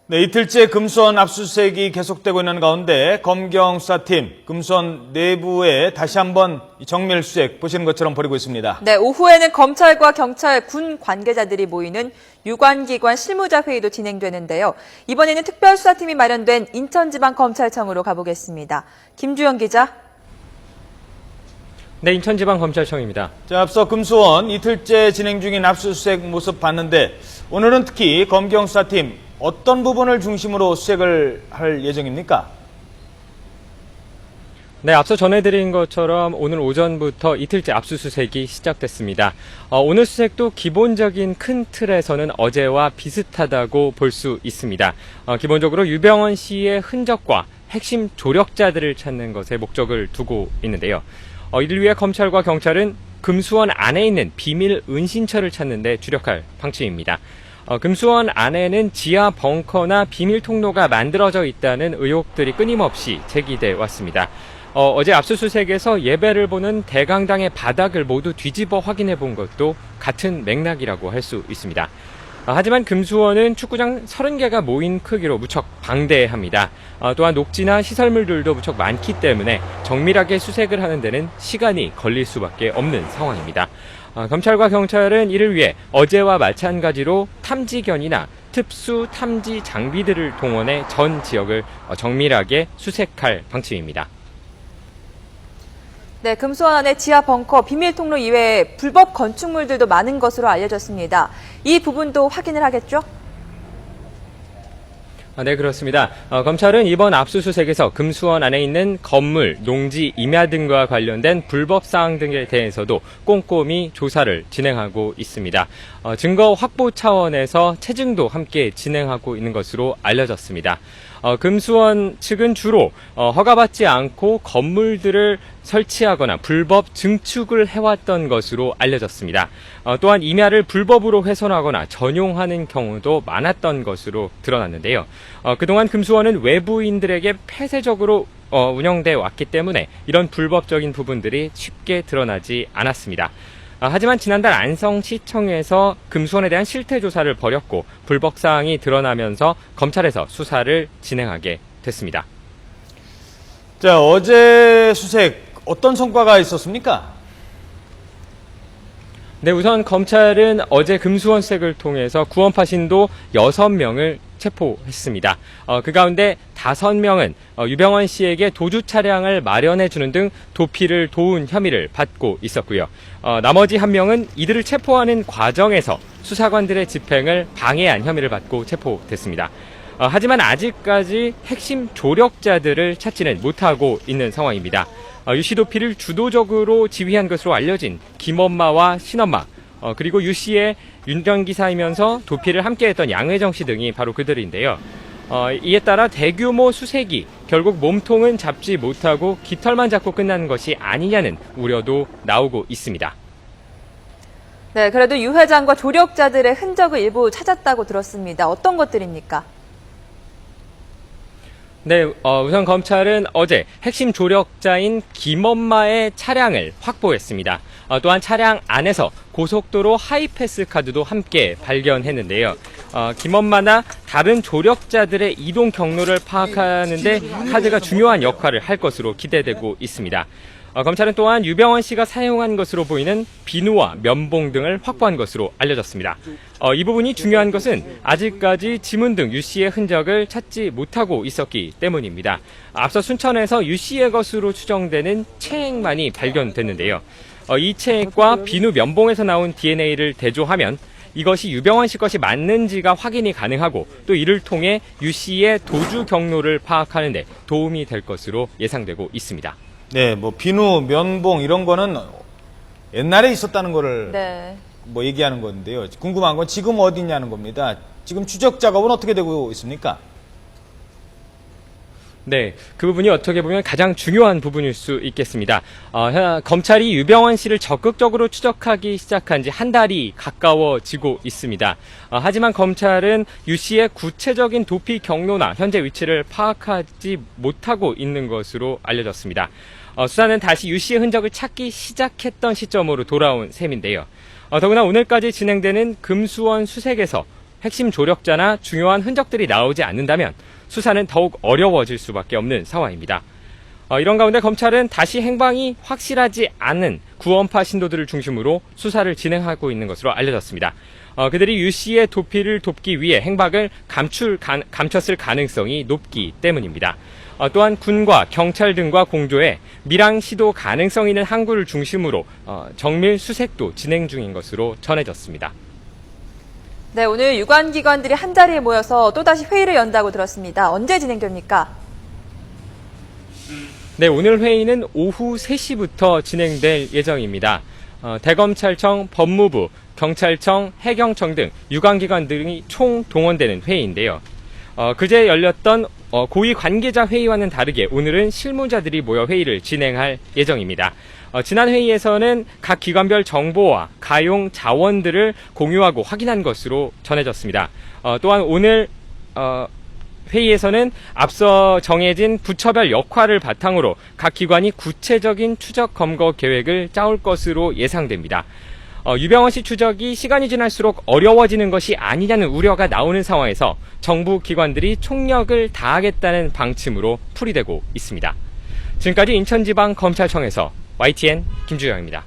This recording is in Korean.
네, 이틀째 금수원 압수수색이 계속되고 있는 가운데 검경 수사팀 금수원 내부에 다시 한번 정밀 수색 보시는 것처럼 벌이고 있습니다. 네, 오후에는 검찰과 경찰, 군 관계자들이 모이는 유관기관 실무자 회의도 진행되는데요. 이번에는 특별수사팀이 마련된 인천지방검찰청으로 가보겠습니다. 김주영 기자. 네, 인천지방검찰청입니다. 자, 앞서 금수원 이틀째 진행 중인 압수수색 모습 봤는데 오늘은 특히 검경 수사팀 어떤 부분을 중심으로 수색을 할 예정입니까? 네, 앞서 전해드린 것처럼 오늘 오전부터 이틀째 압수수색이 시작됐습니다. 오늘 수색도 기본적인 큰 틀에서는 어제와 비슷하다고 볼 수 있습니다. 기본적으로 유병헌 씨의 흔적과 핵심 조력자들을 찾는 것에 목적을 두고 있는데요. 이를 위해 검찰과 경찰은 금수원 안에 있는 비밀 은신처를 찾는 데 주력할 방침입니다. 금수원 안에는 지하 벙커나 비밀 통로가 만들어져 있다는 의혹들이 끊임없이 제기돼 왔습니다. 어제 압수수색에서 예배를 보는 대강당의 바닥을 모두 뒤집어 확인해 본 것도 같은 맥락이라고 할 수 있습니다. 하지만 금수원은 축구장 30개가 모인 크기로 무척 방대합니다. 또한 녹지나 시설물들도 무척 많기 때문에 정밀하게 수색을 하는 데는 시간이 걸릴 수밖에 없는 상황입니다. 검찰과 경찰은 이를 위해 어제와 마찬가지로 탐지견이나 특수 탐지 장비들을 동원해 전 지역을 정밀하게 수색할 방침입니다. 네, 금수원 안에 지하 벙커, 비밀 통로 이외에 불법 건축물들도 많은 것으로 알려졌습니다. 이 부분도 확인을 하겠죠? 네, 그렇습니다. 검찰은 이번 압수수색에서 금수원 안에 있는 건물, 농지, 임야 등과 관련된 불법 사항 등에 대해서도 꼼꼼히 조사를 진행하고 있습니다. 증거 확보 차원에서 체증도 함께 진행하고 있는 것으로 알려졌습니다. 금수원 측은 주로 허가받지 않고 건물들을 설치하거나 불법 증축을 해왔던 것으로 알려졌습니다. 또한 임야를 불법으로 훼손하거나 전용하는 경우도 많았던 것으로 드러났는데요. 그동안 금수원은 외부인들에게 폐쇄적으로 운영돼 왔기 때문에 이런 불법적인 부분들이 쉽게 드러나지 않았습니다. 하지만 지난달 안성시청에서 금수원에 대한 실태조사를 벌였고 불법 사항이 드러나면서 검찰에서 수사를 진행하게 됐습니다. 자, 어제 수색 어떤 성과가 있었습니까? 네, 우선 검찰은 어제 금수원 수색을 통해서 구원파 신도 6명을 체포했습니다. 그 가운데 5명은 유병헌 씨에게 도주 차량을 마련해주는 등 도피를 도운 혐의를 받고 있었고요. 나머지 1명은 이들을 체포하는 과정에서 수사관들의 집행을 방해한 혐의를 받고 체포됐습니다. 하지만 아직까지 핵심 조력자들을 찾지는 못하고 있는 상황입니다. 유씨 도피를 주도적으로 지휘한 것으로 알려진 김엄마와 신엄마, 그리고 유씨의 윤전기사이면서 도피를 함께했던 양회정 씨 등이 바로 그들인데요. 이에 따라 대규모 수색이 결국 몸통은 잡지 못하고 깃털만 잡고 끝나는 것이 아니냐는 우려도 나오고 있습니다. 네, 그래도 유 회장과 조력자들의 흔적을 일부 찾았다고 들었습니다. 어떤 것들입니까? 네, 우선 검찰은 어제 핵심 조력자인 김엄마의 차량을 확보했습니다. 또한 차량 안에서 고속도로 하이패스 카드도 함께 발견했는데요. 김엄마나 다른 조력자들의 이동 경로를 파악하는 데 카드가 중요한 역할을 할 것으로 기대되고 있습니다. 검찰은 또한 유병헌 씨가 사용한 것으로 보이는 비누와 면봉 등을 확보한 것으로 알려졌습니다. 이 부분이 중요한 것은 아직까지 지문 등 유 씨의 흔적을 찾지 못하고 있었기 때문입니다. 앞서 순천에서 유 씨의 것으로 추정되는 체액만이 발견됐는데요. 이 체액과 비누 면봉에서 나온 DNA를 대조하면 이것이 유병헌 씨 것이 맞는지가 확인이 가능하고 또 이를 통해 유 씨의 도주 경로를 파악하는 데 도움이 될 것으로 예상되고 있습니다. 네, 뭐 비누, 면봉 이런 거는 옛날에 있었다는 거를 네. 뭐 얘기하는 건데요. 궁금한 건 지금 어디 있냐는 겁니다. 지금 추적 작업은 어떻게 되고 있습니까? 네, 그 부분이 어떻게 보면 가장 중요한 부분일 수 있겠습니다. 검찰이 유병헌 씨를 적극적으로 추적하기 시작한 지 한 달이 가까워지고 있습니다. 하지만 검찰은 유 씨의 구체적인 도피 경로나 현재 위치를 파악하지 못하고 있는 것으로 알려졌습니다. 수사는 다시 유 씨의 흔적을 찾기 시작했던 시점으로 돌아온 셈인데요. 더구나 오늘까지 진행되는 금수원 수색에서 핵심 조력자나 중요한 흔적들이 나오지 않는다면 수사는 더욱 어려워질 수밖에 없는 상황입니다. 이런 가운데 검찰은 다시 행방이 확실하지 않은 구원파 신도들을 중심으로 수사를 진행하고 있는 것으로 알려졌습니다. 그들이 유 씨의 도피를 돕기 위해 행방을 감췄을 가능성이 높기 때문입니다. 또한 군과 경찰 등과 공조해 밀항 시도 가능성 있는 항구를 중심으로 정밀 수색도 진행 중인 것으로 전해졌습니다. 네, 오늘 유관기관들이 한자리에 모여서 또다시 회의를 연다고 들었습니다. 언제 진행됩니까? 네, 오늘 회의는 오후 3시부터 진행될 예정입니다. 대검찰청, 법무부, 경찰청, 해경청 등 유관기관 등이 총 동원되는 회의인데요. 그제 열렸던 고위 관계자 회의와는 다르게 오늘은 실무자들이 모여 회의를 진행할 예정입니다. 지난 회의에서는 각 기관별 정보와 가용 자원들을 공유하고 확인한 것으로 전해졌습니다. 또한 오늘 회의에서는 앞서 정해진 부처별 역할을 바탕으로 각 기관이 구체적인 추적 검거 계획을 짜올 것으로 예상됩니다. 유병헌 씨 추적이 시간이 지날수록 어려워지는 것이 아니냐는 우려가 나오는 상황에서 정부 기관들이 총력을 다하겠다는 방침으로 풀이되고 있습니다. 지금까지 인천지방검찰청에서 YTN 김주영입니다.